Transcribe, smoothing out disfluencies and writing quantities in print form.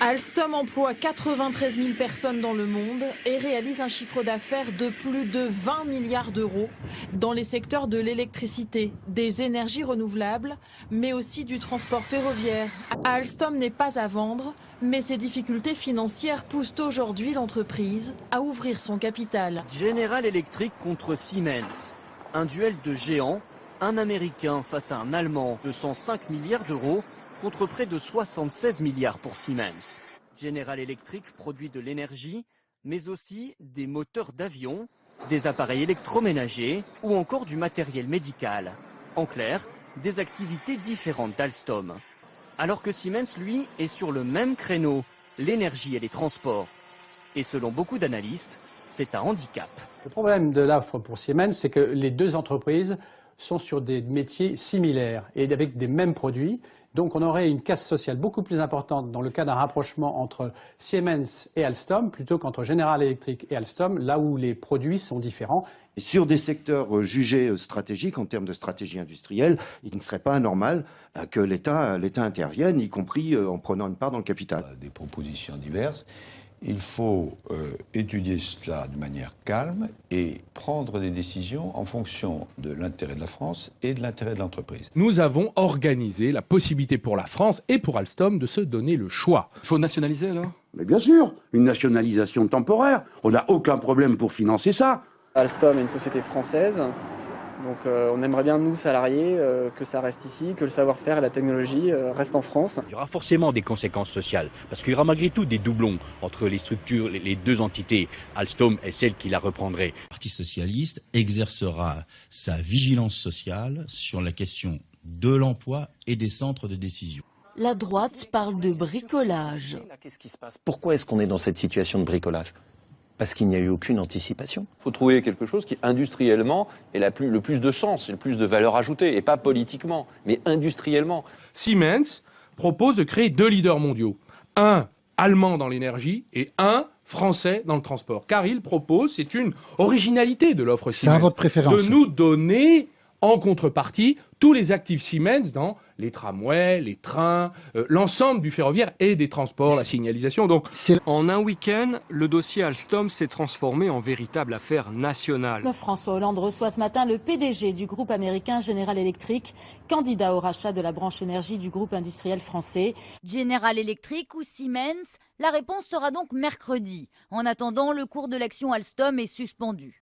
Alstom emploie 93 000 personnes dans le monde et réalise un chiffre d'affaires de plus de 20 milliards d'euros dans les secteurs de l'électricité, des énergies renouvelables, mais aussi du transport ferroviaire. Alstom n'est pas à vendre, mais ses difficultés financières poussent aujourd'hui l'entreprise à ouvrir son capital. General Electric contre Siemens. Un duel de géants, un Américain face à un Allemand de 105 milliards d'euros contre près de 76 milliards pour Siemens. General Electric produit de l'énergie, mais aussi des moteurs d'avion, des appareils électroménagers ou encore du matériel médical. En clair, des activités différentes d'Alstom. Alors que Siemens, lui, est sur le même créneau, l'énergie et les transports. Et selon beaucoup d'analystes, c'est un handicap. Le problème de l'offre pour Siemens, c'est que les deux entreprises sont sur des métiers similaires et avec des mêmes produits. Donc on aurait une casse sociale beaucoup plus importante dans le cas d'un rapprochement entre Siemens et Alstom plutôt qu'entre General Electric et Alstom, là où les produits sont différents. Sur des secteurs jugés stratégiques en termes de stratégie industrielle, il ne serait pas anormal que l'État intervienne, y compris en prenant une part dans le capital. Des propositions diverses. Il faut étudier cela de manière calme et prendre des décisions en fonction de l'intérêt de la France et de l'intérêt de l'entreprise. Nous avons organisé la possibilité pour la France et pour Alstom de se donner le choix. Il faut nationaliser alors ? Mais bien sûr, une nationalisation temporaire. On n'a aucun problème pour financer ça. Alstom est une société française, donc on aimerait bien, nous, salariés, que ça reste ici, que le savoir-faire et la technologie restent en France. Il y aura forcément des conséquences sociales, parce qu'il y aura malgré tout des doublons entre les structures, les deux entités, Alstom et celle qui la reprendrait. Le Parti socialiste exercera sa vigilance sociale sur la question de l'emploi et des centres de décision. La droite parle de bricolage. Qu'est-ce qui se passe ? Pourquoi est-ce qu'on est dans cette situation de bricolage ? Parce qu'il n'y a eu aucune anticipation. Il faut trouver quelque chose qui, industriellement, ait le plus de sens, le plus de valeur ajoutée, et pas politiquement, mais industriellement. Siemens propose de créer deux leaders mondiaux. Un allemand dans l'énergie et un français dans le transport. Car il propose, c'est une originalité de l'offre Siemens, c'est à votre préférence, de nous donner en contrepartie tous les actifs Siemens dans les tramways, les trains, l'ensemble du ferroviaire et des transports, la signalisation. Donc, en un week-end, le dossier Alstom s'est transformé en véritable affaire nationale. François Hollande reçoit ce matin le PDG du groupe américain General Electric, candidat au rachat de la branche énergie du groupe industriel français. General Electric ou Siemens, la réponse sera donc mercredi. En attendant, le cours de l'action Alstom est suspendu.